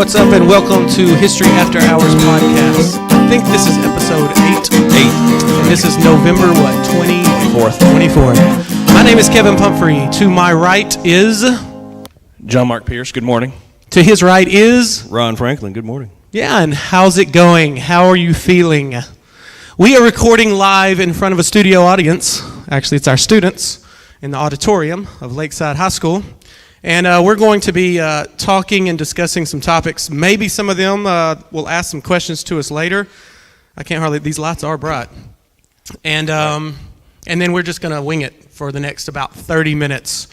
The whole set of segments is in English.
what's up, and welcome to History After Hours podcast. I think this is episode 8. And this is November, 24th. My name is Kevin Pumphrey. To my right is... John Mark Pierce, good morning. To his right is... Ron Franklin, good morning. Yeah, and how's it going? How are you feeling? We are recording live in front of a studio audience. Actually, it's our students in the auditorium of Lakeside High School. And we're going to be talking and discussing some topics. Maybe some of them will ask some questions to us later. I can't hardly, these lights are bright. And then we're just going to wing it for the next about 30 minutes.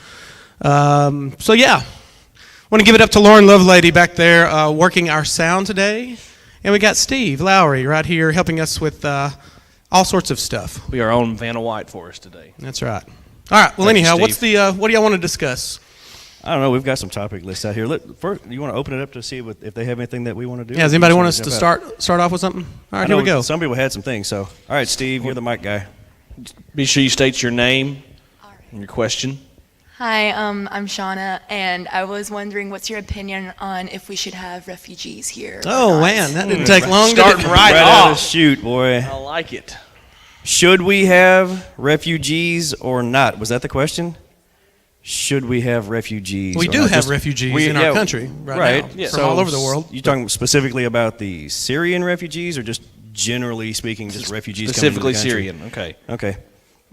So yeah, I want to give it up to Lauren Lovelady back there working our sound today. And we got Steve Lowry right here helping us with all sorts of stuff. We are on Vanna White for us today. That's right. All right, well, anyhow, what do y'all want to discuss? I don't know. We've got some topic lists out here. First, you want to open it up to see if they have anything that we want to do? Yeah, does anybody want us to start off with something? All right, here we go. Some people had some things. So, all right, Steve, you're the mic guy. Be sure you state your name and your question. Hi, I'm Shauna, and I was wondering what's your opinion on if we should have refugees here? Oh, man, that didn't take long. Starting right out of shoot, boy. I like it. Should we have refugees or not? Was that the question? Should we have refugees? We do have refugees in our country right now, from all over the world. You talking specifically about the Syrian refugees, or just generally speaking, just refugees specifically coming into the country? Syrian?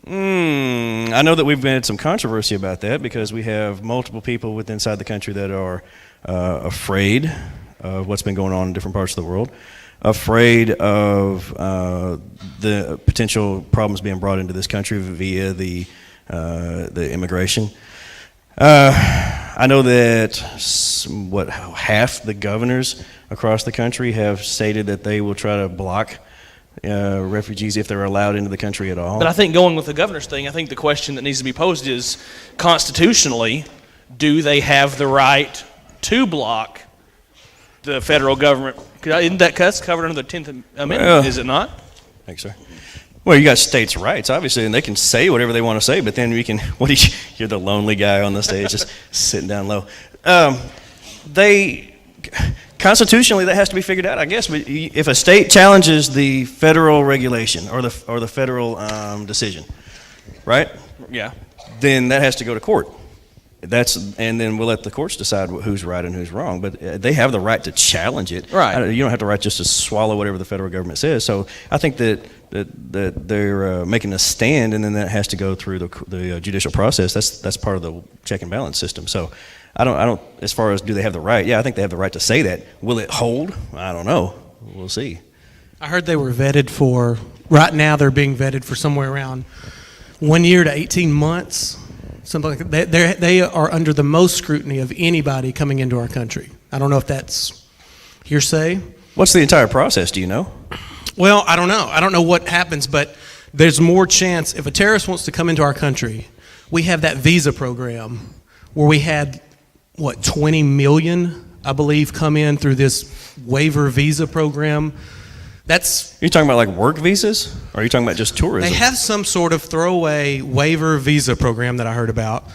Okay. I know that we've had some controversy about that because we have multiple people inside the country that are afraid of what's been going on in different parts of the world, afraid of the potential problems being brought into this country via the immigration. I know that half the governors across the country have stated that they will try to block refugees if they're allowed into the country at all. But I think going with the governor's thing, I think the question that needs to be posed is, constitutionally, do they have the right to block the federal government? Isn't that covered under the 10th Amendment, is it not? Thanks, sir. Well, you got states' rights, obviously, and they can say whatever they want to say, but then you're the lonely guy on the stage just sitting down low. Constitutionally, that has to be figured out, I guess. But if a state challenges the federal regulation or the federal decision, right? Yeah. Then that has to go to court. And then we'll let the courts decide who's right and who's wrong. But they have the right to challenge it. Right. You don't have the right just to swallow whatever the federal government says. So I think that they're making a stand, and then that has to go through the judicial process. That's part of the check and balance system. So I don't. As far as do they have the right? Yeah, I think they have the right to say that. Will it hold? I don't know. We'll see. I heard they were vetted for. Right now, they're being vetted for somewhere around 1 year to 18 months. Something like that. They are under the most scrutiny of anybody coming into our country. I don't know if that's hearsay. What's the entire process? Do you know? Well, I don't know. I don't know what happens, but there's more chance. If a terrorist wants to come into our country, we have that visa program where we had, 20 million, I believe, come in through this waiver visa program. You're talking about like work visas? Or are you talking about just tourism? They have some sort of throwaway waiver visa program that I heard about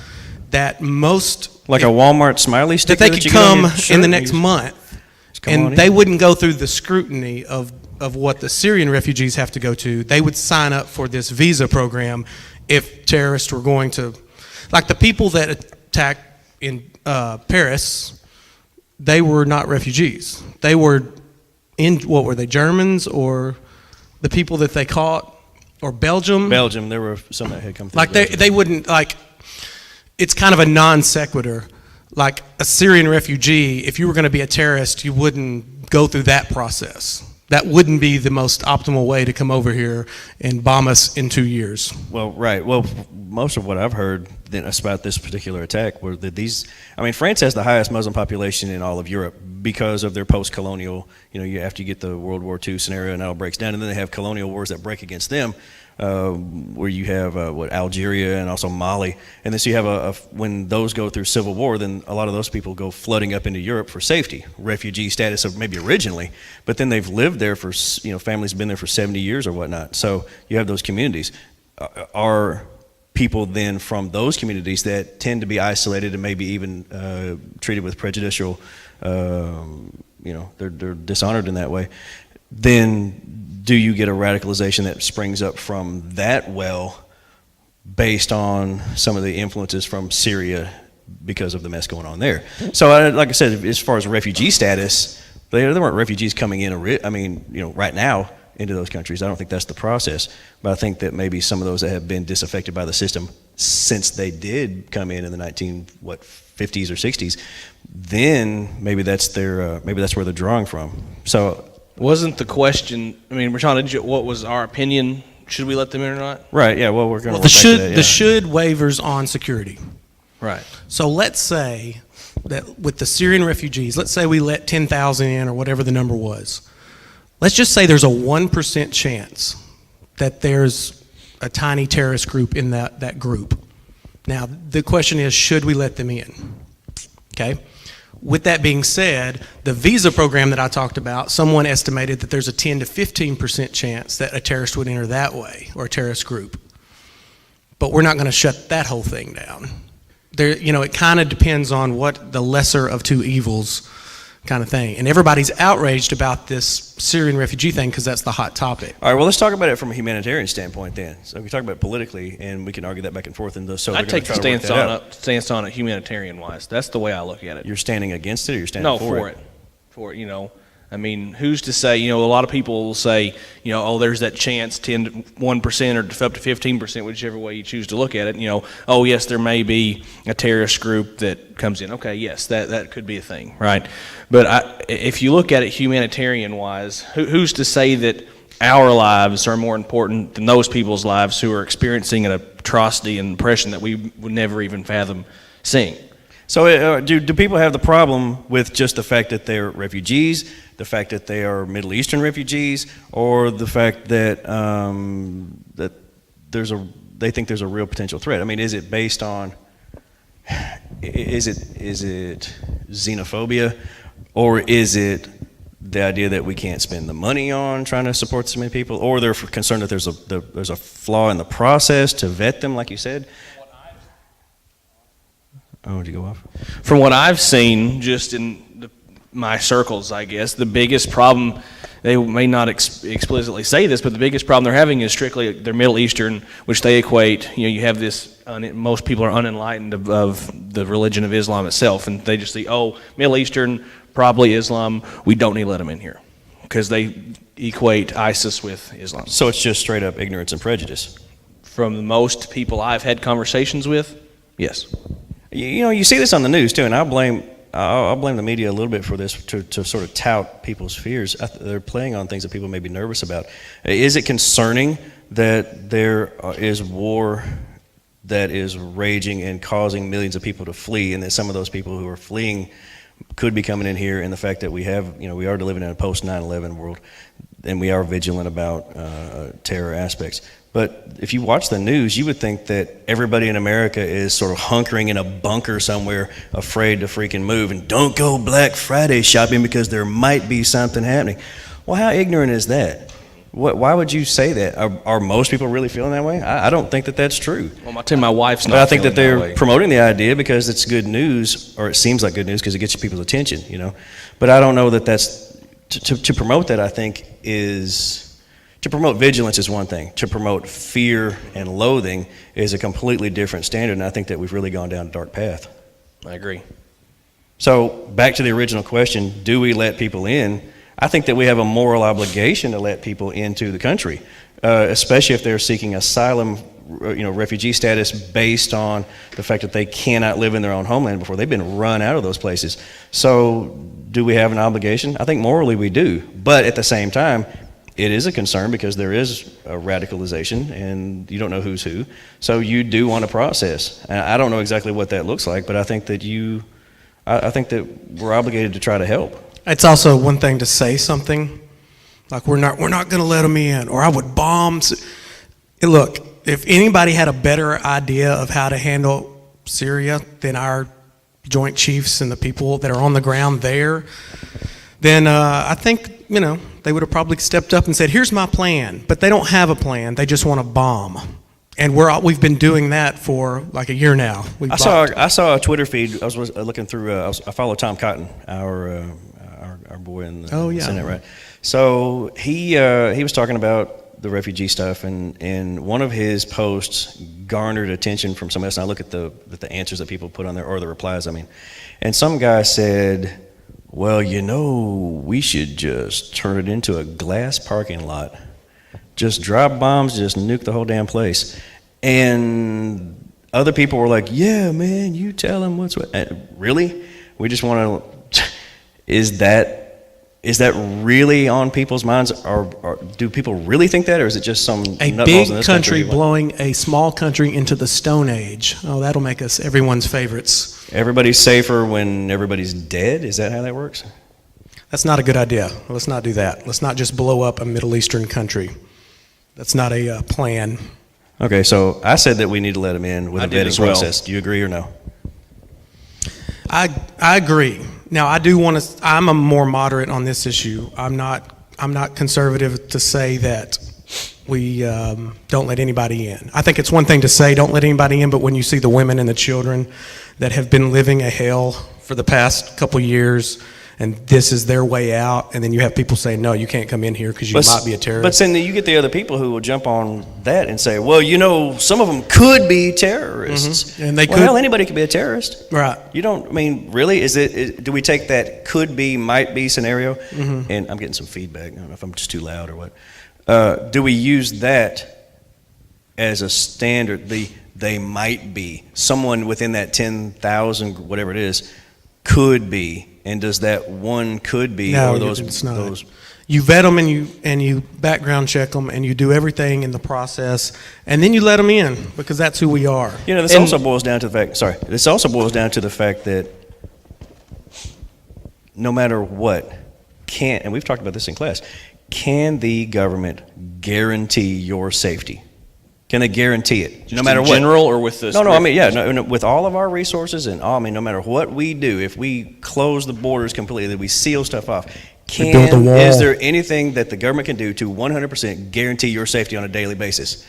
that most... Like a Walmart smiley sticker that they could come in the next month. And they wouldn't go through the scrutiny of what the Syrian refugees have to go to. They would sign up for this visa program if terrorists were going to... Like the people that attacked in Paris, they were not refugees. They were... what were they, Germans or the people that they caught, or Belgium? Belgium, there were some that had come through. Like they wouldn't, like, it's kind of a non sequitur. Like a Syrian refugee, if you were going to be a terrorist, you wouldn't go through that process. That wouldn't be the most optimal way to come over here and bomb us in 2 years. Well, right. Well, most of what I've heard about this particular attack were that France has the highest Muslim population in all of Europe because of their post-colonial, after you get the World War II scenario and it all breaks down, and then they have colonial wars that break against them, where you have Algeria and also Mali, and then so you have when those go through civil war, then a lot of those people go flooding up into Europe for safety, refugee status of maybe originally, but then they've lived there for, families have been there for 70 years or whatnot, so you have those communities. people then from those communities that tend to be isolated and maybe even treated with prejudicial, they're dishonored in that way, then do you get a radicalization that springs up from that well based on some of the influences from Syria because of the mess going on there? So like I said, as far as refugee status, there weren't refugees coming in, right now into those countries. I don't think that's the process, but I think that maybe some of those that have been disaffected by the system since they did come in the 50s or 60s, then maybe that's where they're drawing from. So wasn't the question, Rashawn, what was our opinion? Should we let them in or not? Right, yeah, well, we're going to the should waivers on security. Right. So let's say that with the Syrian refugees, let's say we let 10,000 in or whatever the number was. Let's just say there's a 1% chance that there's a tiny terrorist group in that group. Now, the question is, should we let them in? Okay. With that being said, the visa program that I talked about, someone estimated that there's a 10 to 15% chance that a terrorist would enter that way, or a terrorist group. But we're not going to shut that whole thing down. It kind of depends on what the lesser of two evils kind of thing. And everybody's outraged about this Syrian refugee thing because that's the hot topic. All right, well, let's talk about it from a humanitarian standpoint then. So we talk about it politically, and we can argue that back and forth. I'd take the stance on it humanitarian-wise. That's the way I look at it. You're standing against it, or you're standing for it? For it, who's to say, a lot of people will say, there's that chance, 1% or up to 15%, whichever way you choose to look at it. Yes, there may be a terrorist group that comes in. Okay, yes, that could be a thing, right? But if you look at it humanitarian-wise, who's to say that our lives are more important than those people's lives who are experiencing an atrocity and oppression that we would never even fathom seeing? So do people have the problem with just the fact that they're refugees, the fact that they are Middle Eastern refugees, or the fact that that they think there's a real potential threat? Is it based on, is it xenophobia, or is it the idea that we can't spend the money on trying to support so many people, or they're concerned that there's a flaw in the process to vet them, like you said? Oh, did you go off? From what I've seen, just in my circles, I guess, the biggest problem, they may not explicitly say this, but the biggest problem they're having is strictly they're Middle Eastern, which they equate, you have this, most people are unenlightened of the religion of Islam itself, and they just say, Middle Eastern, probably Islam, we don't need to let them in here, because they equate ISIS with Islam. So it's just straight up ignorance and prejudice? From most people I've had conversations with, yes. You see this on the news too, and I'll blame the media a little bit for this to sort of tout people's fears. They're playing on things that people may be nervous about. Is it concerning that there is war that is raging and causing millions of people to flee, and that some of those people who are fleeing could be coming in here, and the fact that we are living in a post 9/11 world, and we are vigilant about terror aspects? But if you watch the news, you would think that everybody in America is sort of hunkering in a bunker somewhere, afraid to freaking move, and don't go Black Friday shopping because there might be something happening. Well, how ignorant is that? Why would you say that? Are most people really feeling that way? I don't think that that's true. Well, I'll tell you, my wife's not. But I think that they're promoting the idea because it's good news, or it seems like good news because it gets people's attention, But I don't know that that's to promote that. I think is. To promote vigilance is one thing. To promote fear and loathing is a completely different standard, and I think that we've really gone down a dark path. I agree. So back to the original question, do we let people in? I think that we have a moral obligation to let people into the country, especially if they're seeking asylum, refugee status based on the fact that they cannot live in their own homeland before they've been run out of those places. So do we have an obligation? I think morally we do, but at the same time, it is a concern because there is a radicalization and you don't know who's who. So you do want to process. And I don't know exactly what that looks like, but I think that I think that we're obligated to try to help. It's also one thing to say something like we're not going to let them in, or I would bomb. Look, if anybody had a better idea of how to handle Syria than our Joint Chiefs and the people that are on the ground there, then I think they would have probably stepped up and said, here's my plan. But they don't have a plan. They just want to bomb. And we've been doing that for like a year now. I saw a Twitter feed. I was looking through. I follow Tom Cotton, our boy in the Senate, right? So he was talking about the refugee stuff, and one of his posts garnered attention from somebody else. And I look at the answers that people put on there, or the replies, I mean. And some guy said, well, we should just turn it into a glass parking lot. Just drop bombs, just nuke the whole damn place. And other people were like, yeah, man, you tell them what's what. Really? We just want to, is that really on people's minds? Or do people really think that, or is it just some a nutballs big in this country blowing a small country into the Stone Age? Oh, that'll make us everyone's favorites. Everybody's safer when everybody's dead? Is that how that works? That's not a good idea. Let's not do that. Let's not just blow up a Middle Eastern country. That's not a plan. Okay, so I said that we need to let them in with a vetting well. process. Do you agree or no? I agree. Now I do want to. I'm a more moderate on this issue. I'm not conservative to say that we don't let anybody in. I think it's one thing to say don't let anybody in, but when you see the women and the children that have been living a hell for the past couple years, and this is their way out, and then you have people saying, no, you can't come in here because you might be a terrorist. But then you get the other people who will jump on that and say, well, some of them could be terrorists. Mm-hmm. And they could. Hell, anybody could be a terrorist. Right. Really? Do we take that could be, might be scenario? Mm-hmm. And I'm getting some feedback. I don't know if I'm just too loud or what. Do we use that as a standard? They might be. Someone within that 10,000, whatever it is, could be. And does that one could be, no, or those? It's not. You vet them and you background check them and you do everything in the process, and then you let them in because that's who we are. This also boils down to the fact. Sorry, this also boils down to the fact that no matter what, and we've talked about this in class, can the government guarantee your safety? Can they guarantee it? No matter what? General or with this? No, I mean, with all of our resources and all, no matter what we do, if we close the borders completely, that we seal stuff off, is there anything that the government can do to 100% guarantee your safety on a daily basis?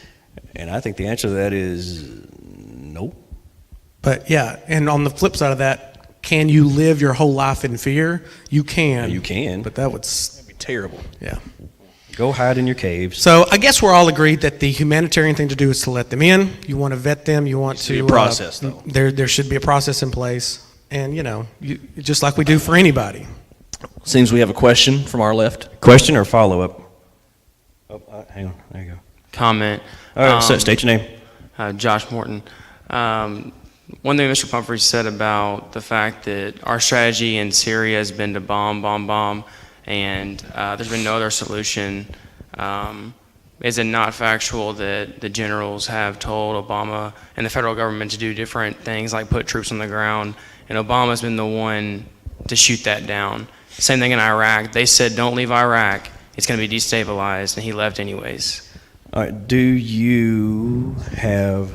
And I think the answer to that is no. But yeah, and on the flip side of that, can you live your whole life in fear? You can. You can. But that'd be terrible. Yeah. Go hide in your caves. So I guess we're all agreed that the humanitarian thing to do is to let them in. You want to vet them. You want to be a process, though. There should be a process in place, and just like we do for anybody. Seems we have a question from our left. Question or follow up? Hang on. There you go. Comment. All right. So state your name. Josh Morton. One thing Mr. Pumphrey said about the fact that our strategy in Syria has been to bomb, and there's been no other solution. Is it not factual that the generals have told Obama and the federal government to do different things like put troops on the ground, and Obama's been the one to shoot that down? Same thing in Iraq. They said don't leave Iraq. It's going to be destabilized, and he left anyways. All right. Do you have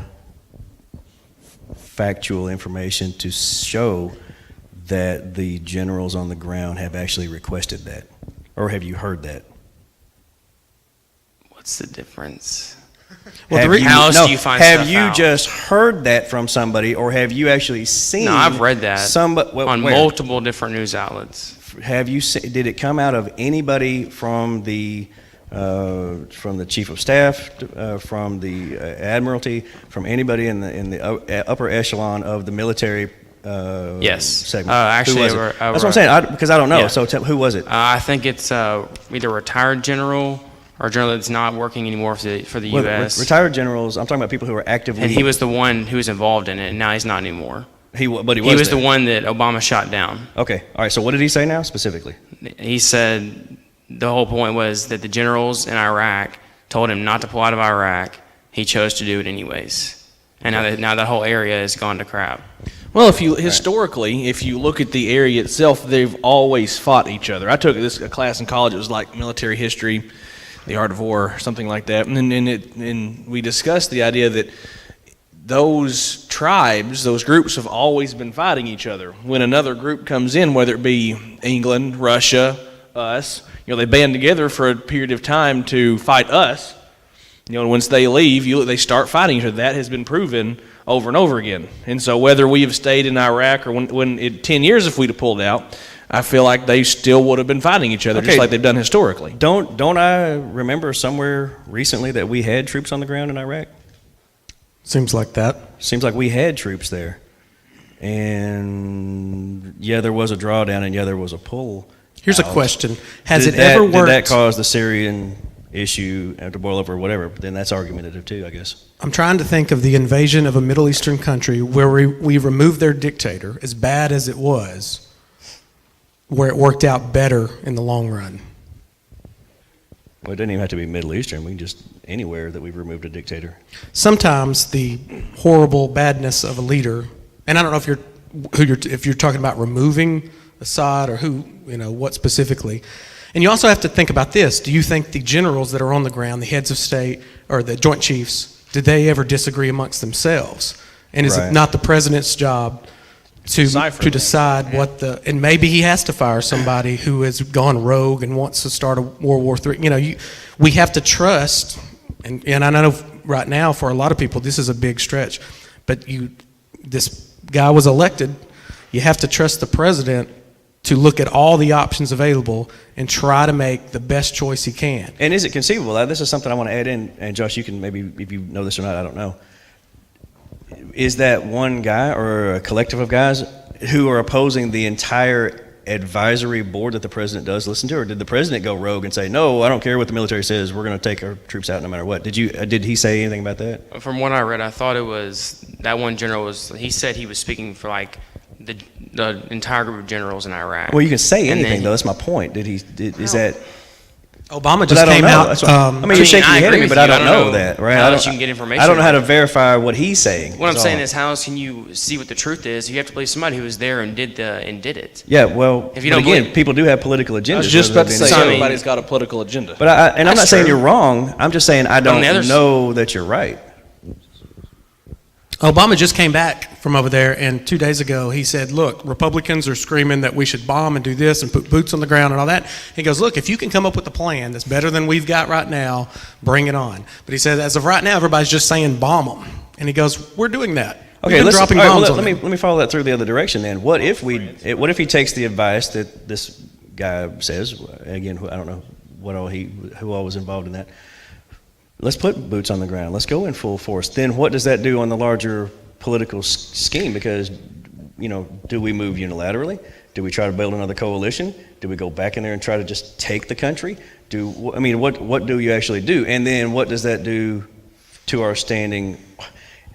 factual information to show that the generals on the ground have actually requested that? Or have you heard that? What's the difference? Well, how else do you find stuff out? Have you just heard that from somebody, or have you actually seen? No, I've read that on where? multiple different news outlets. Have you? Did it come out of anybody from the chief of staff, from the admiralty, from anybody in the upper echelon of the military? Yes. Segment. Actually, that's what I'm saying. Because I don't know. Yeah. So who was it? I think it's either a retired general or a general that's not working anymore for the U.S. Retired generals. I'm talking about people who are actively. And he was the one who was involved in it, and now he's not anymore. He was the one that Obama shot down. Okay. All right. So what did he say now specifically? He said the whole point was that the generals in Iraq told him not to pull out of Iraq. He chose to do it anyways, and now that whole area has gone to crap. Well, if you look at the area itself, they've always fought each other. I took a class in college. It was like military history, the art of war, something like that, and we discussed the idea that those tribes, those groups, have always been fighting each other. When another group comes in, whether it be England, Russia, us, they band together for a period of time to fight us. And once they leave, they start fighting each other. That has been proven over and over again. And so whether we have stayed in Iraq or when 10 years if we'd have pulled out, I feel like they still would have been fighting each other just like they've done historically. Don't I remember somewhere recently that we had troops on the ground in Iraq? Seems like that. Seems like we had troops there. And yeah, there was a drawdown, and yeah, there was a pull. Here's a question. Has it ever ever worked? Did that cause the Syrian issue to boil over or whatever? But then that's argumentative too, I guess. I'm trying to think of the invasion of a Middle Eastern country where we removed their dictator, as bad as it was, where it worked out better in the long run. Well, it doesn't even have to be Middle Eastern. We can just anywhere that we've removed a dictator. Sometimes the horrible badness of a leader, and I don't know if you're talking about removing Assad or what specifically. And you also have to think about this. Do you think the generals that are on the ground, the heads of state or the joint chiefs, did they ever disagree amongst themselves? And is it not the president's job to decide and maybe he has to fire somebody who has gone rogue and wants to start a World War III. We have to trust, and I know right now for a lot of people this is a big stretch, but this guy was elected. You have to trust the president to look at all the options available and try to make the best choice he can. And is it conceivable? This is something I want to add in, and Josh, you can maybe, if you know this or not, I don't know. Is that one guy or a collective of guys who are opposing the entire advisory board that the president does listen to, or did the president go rogue and say, no, I don't care what the military says, we're going to take our troops out no matter what? Did he say anything about that? From what I read, I thought it was that one general he said he was speaking for like the entire group of generals in Iraq. Well, you can say anything, though. That's my point. Is that... Obama just came out. You're shaking your head at me, but I don't know that, right? How else you can get information? I don't know how to verify what he's saying. What I'm saying is, how else can you see what the truth is? You have to believe somebody who was there and did it. Yeah, well, if you don't believe, people do have political agendas. I was just about to say everybody's got a political agenda. But I'm not saying you're wrong. I'm just saying I don't know that you're right. Obama just came back from over there, and 2 days ago he said, look, Republicans are screaming that we should bomb and do this and put boots on the ground and all that. He goes, look, if you can come up with a plan that's better than we've got right now, bring it on. But he said, as of right now, everybody's just saying bomb them. And he goes, we're doing that. Okay, dropping bombs on let me follow that through the other direction then. What if he takes the advice that this guy says, again, I don't know who all was involved in that. Let's put boots on the ground. Let's go in full force. Then what does that do on the larger political scheme? Because, do we move unilaterally? Do we try to build another coalition? Do we go back in there and try to just take the country? What do you actually do? And then what does that do to our standing?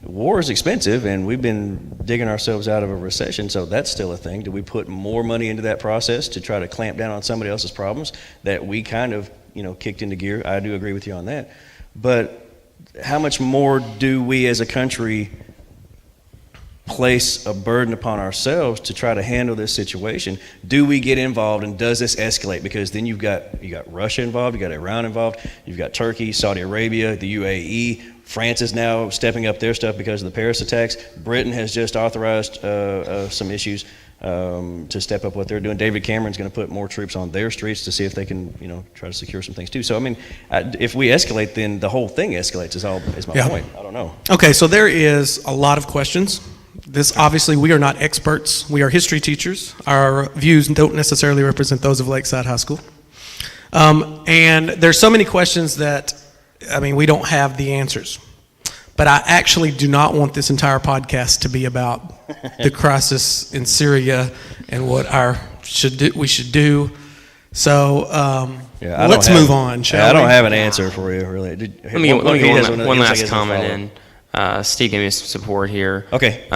War is expensive, and we've been digging ourselves out of a recession, so that's still a thing. Do we put more money into that process to try to clamp down on somebody else's problems that we kind of, kicked into gear? I do agree with you on that. But how much more do we as a country place a burden upon ourselves to try to handle this situation? Do we get involved, and does this escalate? Because then you got Russia involved, you got Iran involved, you've got Turkey, Saudi Arabia, the UAE. France is now stepping up their stuff because of the Paris attacks. Britain has just authorized some issues to step up what they're doing. David Cameron's going to put more troops on their streets to see if they can, try to secure some things too. So, if we escalate, then the whole thing escalates is my point. I don't know. Okay, so there is a lot of questions. Obviously, we are not experts. We are history teachers. Our views don't necessarily represent those of Lakeside High School. And there's so many questions that, we don't have the answers. But I actually do not want this entire podcast to be about the crisis in Syria and what we should do. So let's move on, shall we? I don't have an answer for you, really. Let me get one last comment in. Steve gave me some support here. Okay.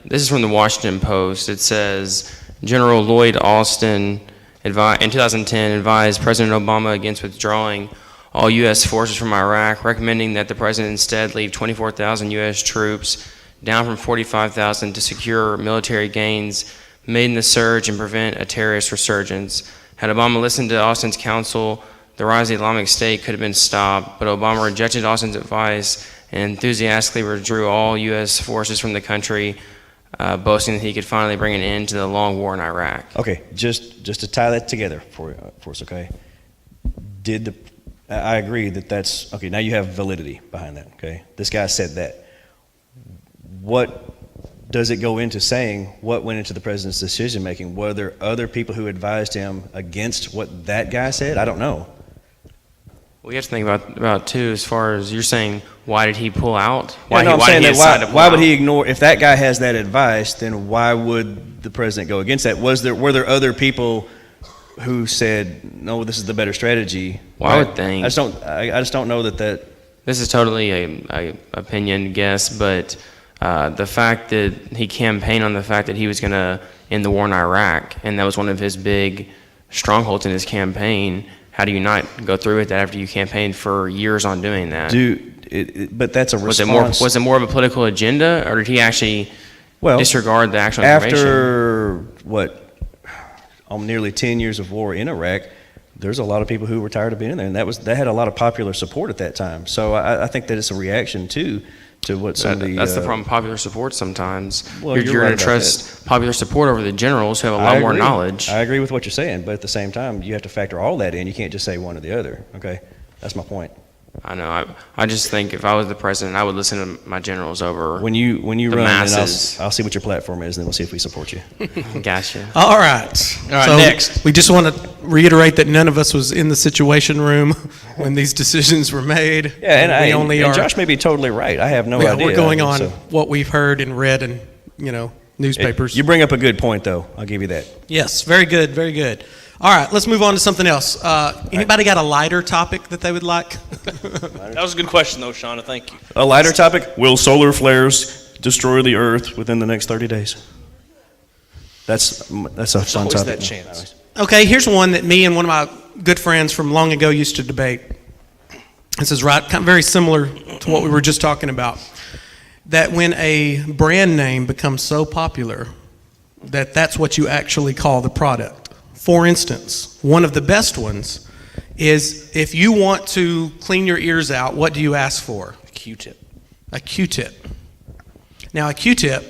This is from the Washington Post. It says, General Lloyd Austin in 2010 advised President Obama against withdrawing all U.S. forces from Iraq, recommending that the president instead leave 24,000 U.S. troops, down from 45,000, to secure military gains made in the surge and prevent a terrorist resurgence. Had Obama listened to Austin's counsel, the rise of the Islamic State could have been stopped, but Obama rejected Austin's advice and enthusiastically withdrew all U.S. forces from the country, boasting that he could finally bring an end to the long war in Iraq. Okay, just to tie that together for us, okay? I agree that's okay. Now you have validity behind that. Okay, this guy said that. What does it go into saying? What went into the president's decision making? Were there other people who advised him against what that guy said? I don't know. We have to think about too, as far as you're saying, why did he pull out? Why would he ignore? If that guy has that advice, then why would the president go against that? Were there other people who said, no, this is the better strategy? Well, I would think. I just don't know that. This is totally a opinion guess, but the fact that he campaigned on the fact that he was going to end the war in Iraq, and that was one of his big strongholds in his campaign. How do you not go through with that after you campaigned for years on doing that? But that's a response. Was it more of a political agenda, or did he actually disregard the actual information? After nearly 10 years of war in Iraq, there's a lot of people who were tired of being in there, and that had a lot of popular support at that time. So I think that it's a reaction to what some of the... That's the problem, popular support sometimes. Well, you're right going to trust popular support over the generals who have a lot more knowledge. I agree with what you're saying, but at the same time, you have to factor all that in. You can't just say one or the other, okay? That's my point. I know. I just think if I was the president, I would listen to my generals over when you the run, masses. I'll see what your platform is, and then we'll see if we support you. Gotcha. All right. So next. We just want to reiterate that none of us was in the Situation Room when these decisions were made. Yeah, and Josh may be totally right. I have no idea. We're going on what we've heard and read in newspapers. You bring up a good point, though. I'll give you that. Yes, very good, very good. All right, let's move on to something else. Anybody got a lighter topic that they would like? That was a good question, though, Shauna. Thank you. A lighter topic? Will solar flares destroy the Earth within the next 30 days? That's a fun Always topic. that chance. Okay, here's one that me and one of my good friends from long ago used to debate. This is very similar to what we were just talking about. That when a brand name becomes so popular that's what you actually call the product. For instance, one of the best ones is if you want to clean your ears out, what do you ask for? A Q-tip. A Q-tip. Now, a Q-tip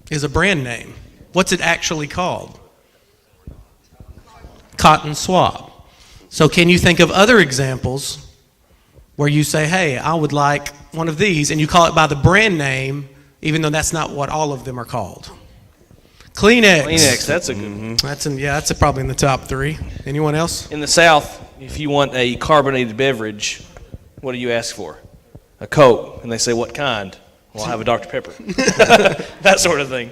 is a brand name. What's it actually called? Cotton swab. So can you think of other examples where you say, hey, I would like one of these, and you call it by the brand name, even though that's not what all of them are called? Kleenex. Kleenex, that's a good one. That's probably in the top three. Anyone else? In the South, if you want a carbonated beverage, what do you ask for? A Coke. And they say, what kind? Well, I'll have a Dr. Pepper. That sort of thing.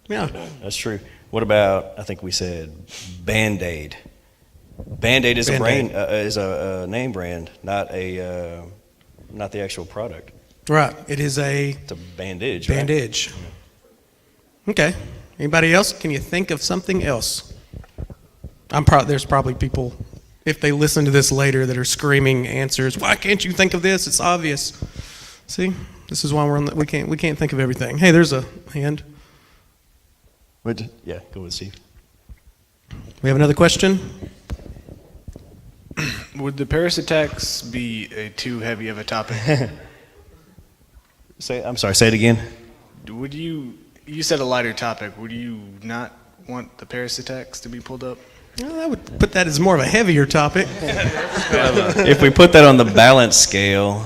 Yeah. That's true. What about, I think we said, Band-Aid. Band-Aid is a name brand, not the actual product. Right. It's a bandage, right? Bandage. Okay. Anybody else? Can you think of something else? There's probably people, if they listen to this later, that are screaming answers. Why can't you think of this? It's obvious. See, this is why we can't think of everything. Hey, there's a hand. Yeah, go with Steve. We have another question. Would the Paris attacks be too heavy of a topic? I'm sorry. Say it again. Would you said a lighter topic. Would you not want the Paris attacks to be pulled up? Well, I would put that as more of a heavier topic. If we put that on the balance scale,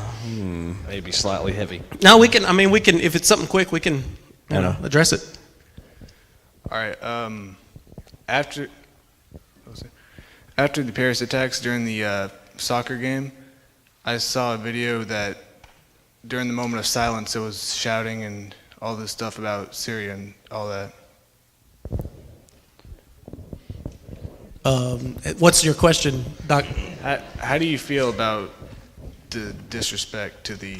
Maybe slightly heavy. No, we can. If it's something quick, we can address it. All right. After the Paris attacks during the soccer game, I saw a video that during the moment of silence, it was shouting and all this stuff about Syria and all that. What's your question, Doc? How do you feel about the disrespect to the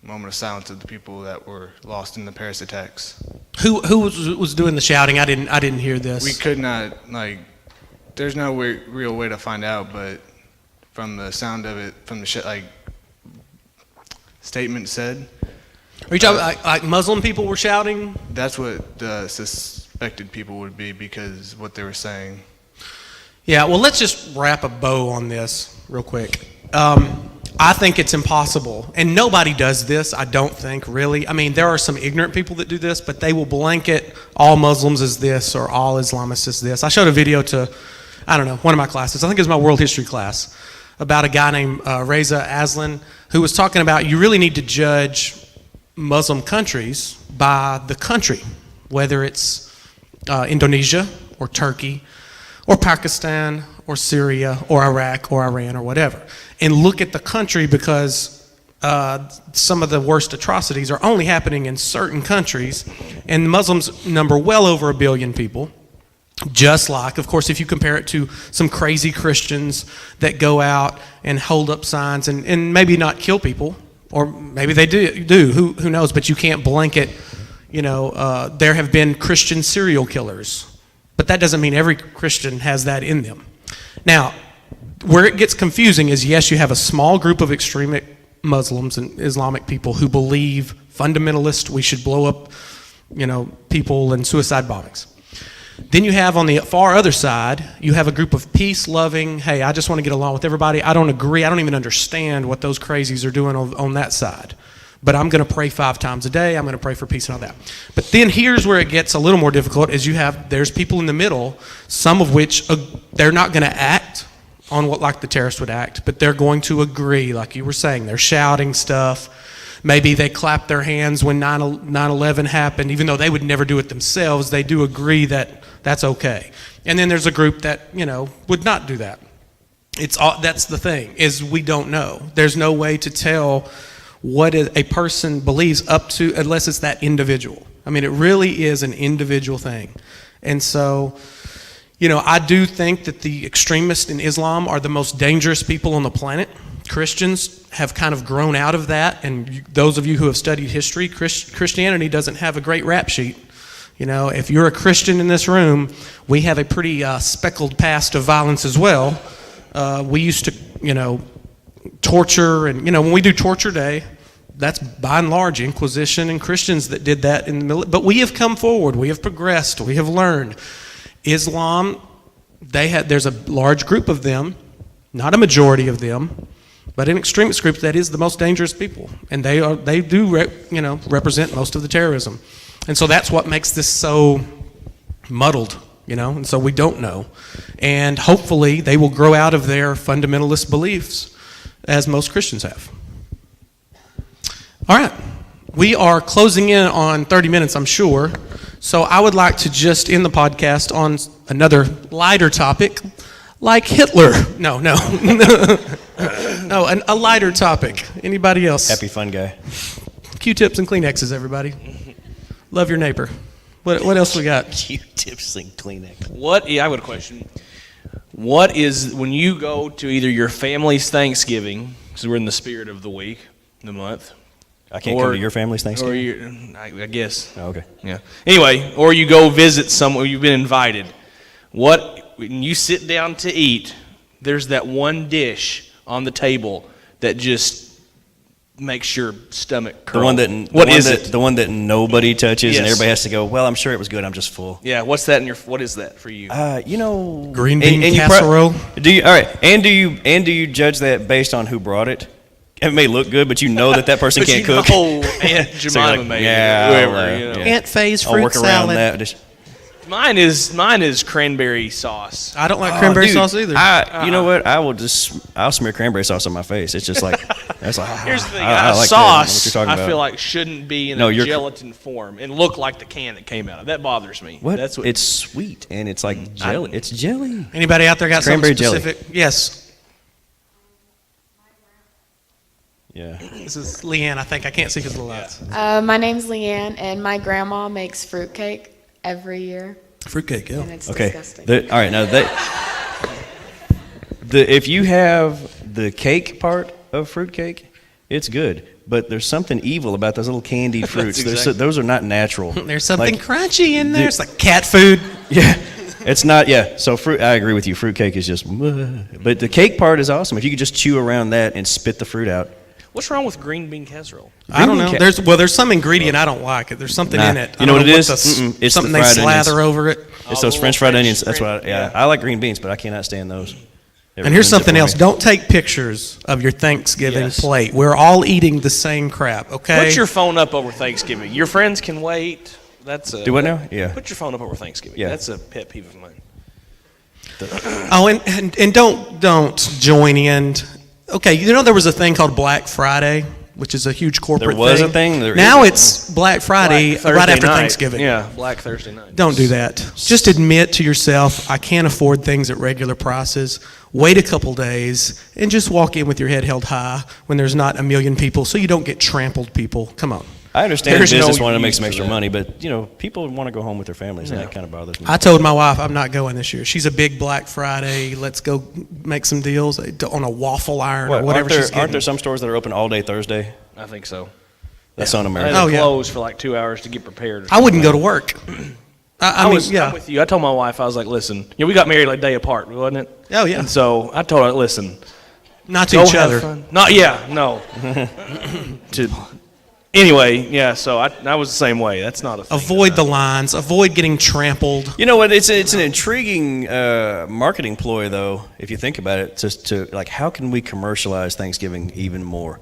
moment of silence of the people that were lost in the Paris attacks? Who was doing the shouting? I didn't hear this. We could not, there's no real way to find out, but from the sound of it, from the statement said. Are you talking like Muslim people were shouting? That's what the suspected people would be because what they were saying. Yeah, well, let's just wrap a bow on this real quick. I think it's impossible, and nobody does this, I don't think, really. There are some ignorant people that do this, but they will blanket all Muslims as this or all Islamists as this. I showed a video to, one of my classes. I think it was my world history class. about a guy named Reza Aslan, who was talking about you really need to judge Muslim countries by the country, whether it's Indonesia or Turkey or Pakistan or Syria or Iraq or Iran or whatever, and look at the country, because some of the worst atrocities are only happening in certain countries, and Muslims number well over 1 billion people. Just like, of course, if you compare it to some crazy Christians that go out and hold up signs and maybe not kill people, or maybe they do, who knows, but you can't blanket, there have been Christian serial killers, but that doesn't mean every Christian has that in them. Now, where it gets confusing is, yes, you have a small group of extreme Muslims and Islamic people who believe fundamentalist, we should blow up, people and suicide bombings. Then you have on the far other side, you have a group of peace-loving, hey, I just want to get along with everybody. I don't agree. I don't even understand what those crazies are doing on that side. But I'm going to pray 5 times a day. I'm going to pray for peace and all that. But then here's where it gets a little more difficult, is there's people in the middle, some of which they're not going to act on what like the terrorists would act, but they're going to agree, like you were saying. They're shouting stuff. Maybe they clap their hands when 9/11 happened, even though they would never do it themselves. They do agree that that's okay. And then there's a group that, would not do that. That's the thing, is we don't know. There's no way to tell what a person believes up to unless it's that individual. I mean, it really is an individual thing. And so, I do think that the extremists in Islam are the most dangerous people on the planet. Christians have kind of grown out of that, and those of you who have studied history, Christianity doesn't have a great rap sheet. If you're a Christian in this room, we have a pretty speckled past of violence as well. We used to, torture, and when we do Torture Day, that's by and large Inquisition and Christians that did that in the middle. But we have come forward, we have progressed, we have learned. Islam, there's a large group of them, not a majority of them, but an extremist group that is the most dangerous people, and they do represent most of the terrorism. And so that's what makes this so muddled, and so we don't know. And hopefully they will grow out of their fundamentalist beliefs, as most Christians have. All right. We are closing in on 30 minutes, I'm sure. So I would like to just end the podcast on another lighter topic, like Hitler. No. No, a lighter topic. Anybody else? Happy fun guy. Q-tips and Kleenexes, everybody. Love your neighbor. What else we got? Q-tips and Kleenex. I have a question. What is, when you go to either your family's Thanksgiving, because we're in the spirit of the week, the month. I can't come to your family's Thanksgiving? I guess. Oh, okay. Yeah. Anyway, or you go visit somewhere, you've been invited. When you sit down to eat, there's that one dish on the table that just makes your stomach curl. What is it? The one that nobody touches, Yes. and everybody has to go, well, I'm sure it was good, I'm just full. Yeah, what is that for you? Green bean casserole. All right, and do you judge that based on who brought it? It may look good, but that person can't cook. Aunt Jemima made it, whoever. Aunt Faye's I'll fruit work around salad. that dish. Mine is cranberry sauce. I don't like cranberry dude, sauce either. You know what? I'll smear cranberry sauce on my face. It's just like that's like. Here's the thing: I like sauce, that. What you're talking I about. feel like shouldn't be in a gelatin form and look like the can that came out of. That bothers me. What? That's what It's sweet and it's like jelly. It's jelly. Anybody out there got Cranberry something specific? jelly. Yes. Yeah. This is Leanne, I think. I can't see because of the lights. My name's Leanne, and my grandma makes fruitcake every year, Fruitcake, yeah. and it's Okay. disgusting. All right. Now if you have the cake part of fruitcake, it's good. But there's something evil about those little candied fruits. Those are not natural. There's something Like, crunchy in there. It's like cat food. Yeah. It's not, yeah. So I agree with you. Fruitcake is just, but the cake part is awesome. If you could just chew around that and spit the fruit out. What's wrong with green bean casserole? I don't know. There's some ingredient I don't like. There's something in it. You know what it is? It's something the they fried slather onions. over it. It's those French fried onions. That's what. I like green beans, but I cannot stand those. And here's something else. Don't take pictures of your Thanksgiving plate. We're all eating the same crap, okay? Put your phone up over Thanksgiving. Your friends can wait. Do what now? Yeah. Put your phone up over Thanksgiving. Yeah. That's a pet peeve of mine. Oh, and don't join in. Okay, you know there was a thing called Black Friday, which is a huge corporate thing. There was a thing? Now it's Black Friday Black right after Thursday night. Thanksgiving. Yeah, Black Thursday night. Don't do that. Just admit to yourself, I can't afford things at regular prices. Wait a couple days and just walk in with your head held high when there's not a million people so you don't get trampled, people. Come on. I understand There's business no wanting to make use some for extra that. money, but people want to go home with their families, and that kind of bothers me. I told my wife I'm not going this year. She's a big Black Friday, let's go make some deals on a waffle iron or whatever she's getting. Aren't there some stores that are open all day Thursday? I think so. That's un-American. They Oh, yeah. close for like 2 hours to get prepared. I wouldn't go to work. I mean, I'm yeah. with you. I told my wife, I was like, listen, we got married like a day apart, wasn't it? Oh, yeah. And so I told her, listen, Not to go each have other. fun. No. Anyway, yeah, so I was the same way. That's not a thing. Avoid the lines. Avoid getting trampled. You know what? It's an intriguing marketing ploy, though, if you think about it. Just to like, how can we commercialize Thanksgiving even more?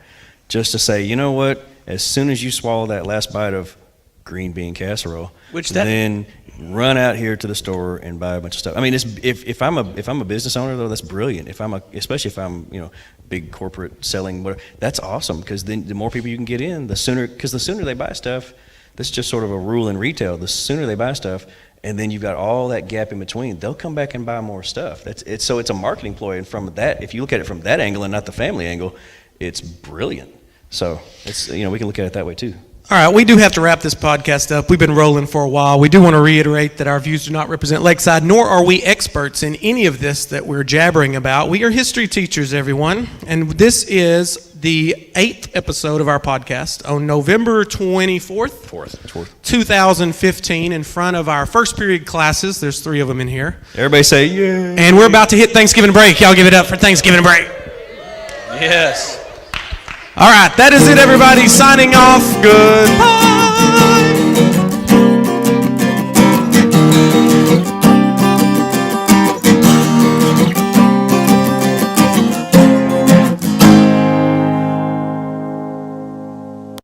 Just to say, you know what? As soon as you swallow that last bite of green bean casserole, then run out here to the store and buy a bunch of stuff. I mean, if I'm a business owner, though, that's brilliant. Especially if I'm big corporate selling, whatever, that's awesome, because then the more people you can get in, the sooner they buy stuff. This is just sort of a rule in retail. The sooner they buy stuff, and then you've got all that gap in between, they'll come back and buy more stuff. So it's a marketing ploy, and from that, if you look at it from that angle and not the family angle, it's brilliant. So it's we can look at it that way too. All right, we do have to wrap this podcast up. We've been rolling for a while. We do want to reiterate that our views do not represent Lakeside, nor are we experts in any of this that we're jabbering about. We are history teachers, everyone, and this is the 8th episode of our podcast on November 24th, 2015, in front of our first period classes. There's 3 of them in here. Everybody say, yeah. And we're about to hit Thanksgiving break. Y'all give it up for Thanksgiving break. Yes. All right, that is it, everybody. Signing off. Goodbye.